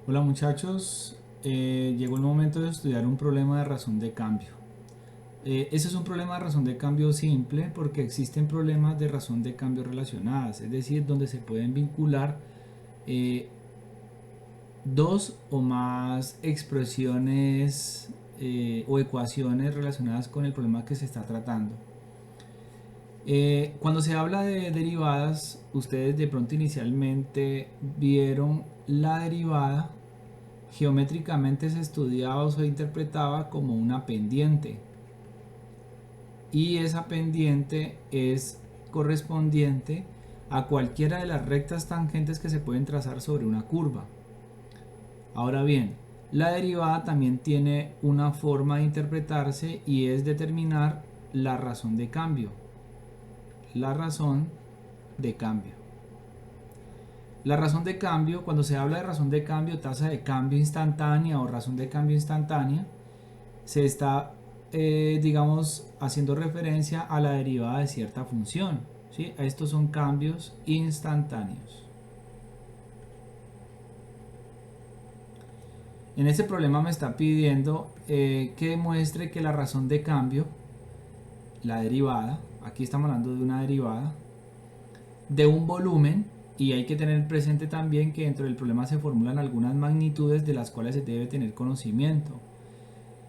Hola muchachos, llegó el momento de estudiar un problema de razón de cambio. Ese es un problema de razón de cambio simple porque existen problemas de razón de cambio relacionadas, es decir, donde se pueden vincular eh, dos o más expresiones o ecuaciones relacionadas con el problema que se está tratando. Cuando se habla de derivadas, ustedes de pronto inicialmente vieron la derivada. Geométricamente se estudiaba o se interpretaba como una pendiente, y esa pendiente es correspondiente a cualquiera de las rectas tangentes que se pueden trazar sobre una curva. Ahora bien, la derivada también tiene una forma de interpretarse y es determinar la razón de cambio. La razón de cambio. La razón de cambio, cuando se habla de razón de cambio, tasa de cambio instantánea o razón de cambio instantánea, se está, digamos, haciendo referencia a la derivada de cierta función, ¿sí? Estos son cambios instantáneos. En este problema me está pidiendo que demuestre que la razón de cambio, la derivada, aquí estamos hablando de una derivada, de un volumen, y hay que tener presente también que dentro del problema se formulan algunas magnitudes de las cuales se debe tener conocimiento.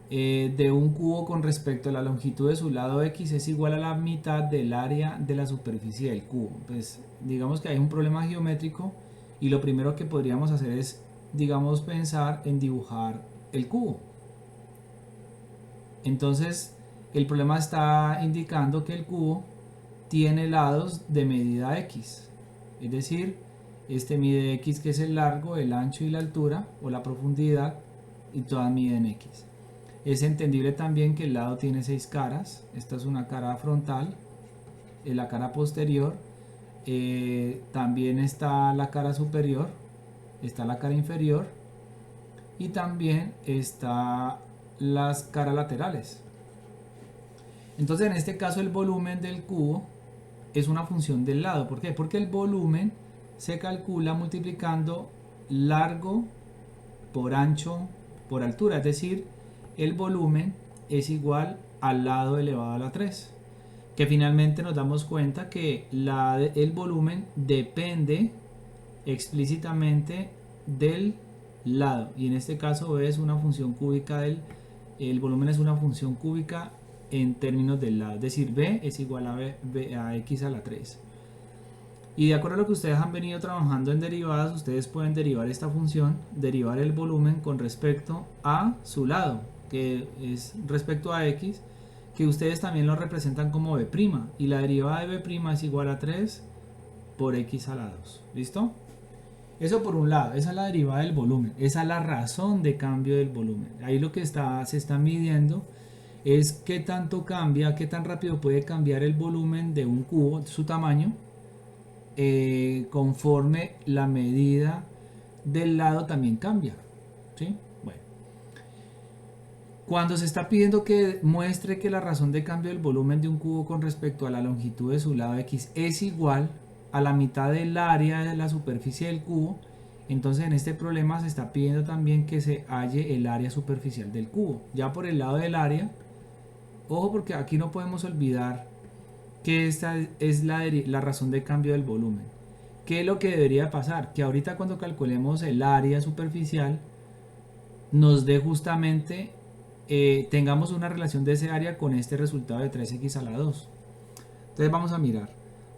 De un cubo con respecto a la longitud de su lado X es igual a la mitad del área de la superficie del cubo. Pues digamos que hay un problema geométrico y lo primero que podríamos hacer es, digamos, pensar en dibujar el cubo. Entonces el problema está indicando que el cubo tiene lados de medida X, es decir, este mide X, que es el largo, el ancho y la altura o la profundidad, y todas miden X. Es entendible también que el lado tiene 6 caras. Esta es una cara frontal, la cara posterior, también está la cara superior, está la cara inferior y también está las caras laterales. Entonces en este caso el volumen del cubo es una función del lado. ¿Por qué? Porque el volumen se calcula multiplicando largo por ancho por altura, es decir, el volumen es igual al lado elevado a la 3, que finalmente nos damos cuenta que el volumen depende explícitamente del lado, y en este caso es una función cúbica el volumen es una función cúbica en términos del lado, es decir, b es igual a x a la 3. Y de acuerdo a lo que ustedes han venido trabajando en derivadas, ustedes pueden derivar esta función, derivar el volumen con respecto a su lado, que es respecto a x, que ustedes también lo representan como b', y la derivada de b' es igual a 3 por x a la 2. ¿Listo? Eso por un lado, esa es la derivada del volumen, esa es la razón de cambio del volumen. Ahí lo que se está midiendo es qué tanto cambia, qué tan rápido puede cambiar el volumen de un cubo, su tamaño, conforme la medida del lado también cambia, ¿sí? Bueno, cuando se está pidiendo que muestre que la razón de cambio del volumen de un cubo con respecto a la longitud de su lado X es igual a la mitad del área de la superficie del cubo, entonces en este problema se está pidiendo también que se halle el área superficial del cubo. Ya por el lado del área, ojo, porque aquí no podemos olvidar que esta es la razón de cambio del volumen. ¿Qué es lo que debería pasar? Que ahorita cuando calculemos el área superficial nos dé justamente, tengamos una relación de ese área con este resultado de 3x a la 2. Entonces vamos a mirar.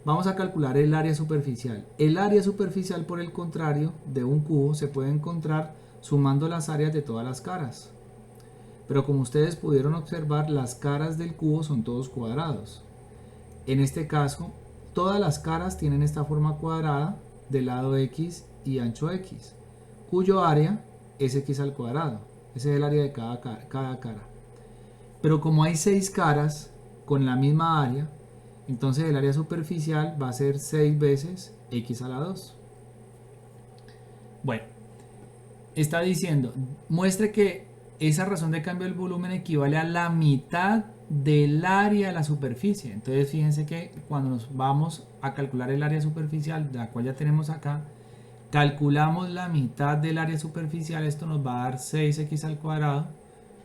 Vamos a calcular el área superficial. El área superficial, por el contrario, de un cubo se puede encontrar sumando las áreas de todas las caras. Pero como ustedes pudieron observar, las caras del cubo son todos cuadrados. En este caso, todas las caras tienen esta forma cuadrada de lado x y ancho x, cuyo área es x al cuadrado. Ese es el área de cada cara. Pero como hay 6 caras con la misma área, entonces el área superficial va a ser 6 veces x a la 2. Bueno, está diciendo, muestre que esa razón de cambio del volumen equivale a la mitad del área de la superficie. Entonces fíjense que cuando nos vamos a calcular el área superficial, la cual ya tenemos acá, calculamos la mitad del área superficial, esto nos va a dar 6x al cuadrado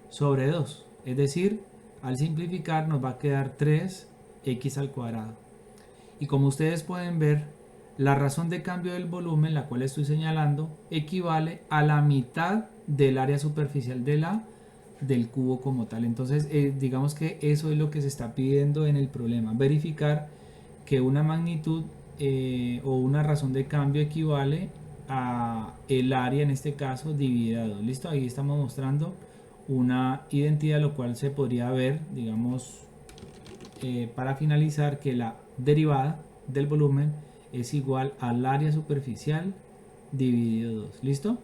sobre 2. Es decir, al simplificar nos va a quedar 3x al cuadrado. Y como ustedes pueden ver, la razón de cambio del volumen, la cual estoy señalando, equivale a la mitad del área superficial del cubo como tal. Entonces, digamos que eso es lo que se está pidiendo en el problema. Verificar que una magnitud o una razón de cambio equivale a el área, en este caso, dividida a 2. Listo, ahí estamos mostrando una identidad, lo cual se podría ver, digamos, para finalizar, que la derivada del volumen es igual al área superficial dividido 2. ¿Listo?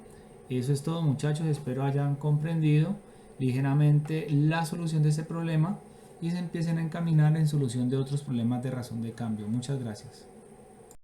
Eso es todo, muchachos. Espero hayan comprendido ligeramente la solución de este problema y se empiecen a encaminar en solución de otros problemas de razón de cambio. Muchas gracias.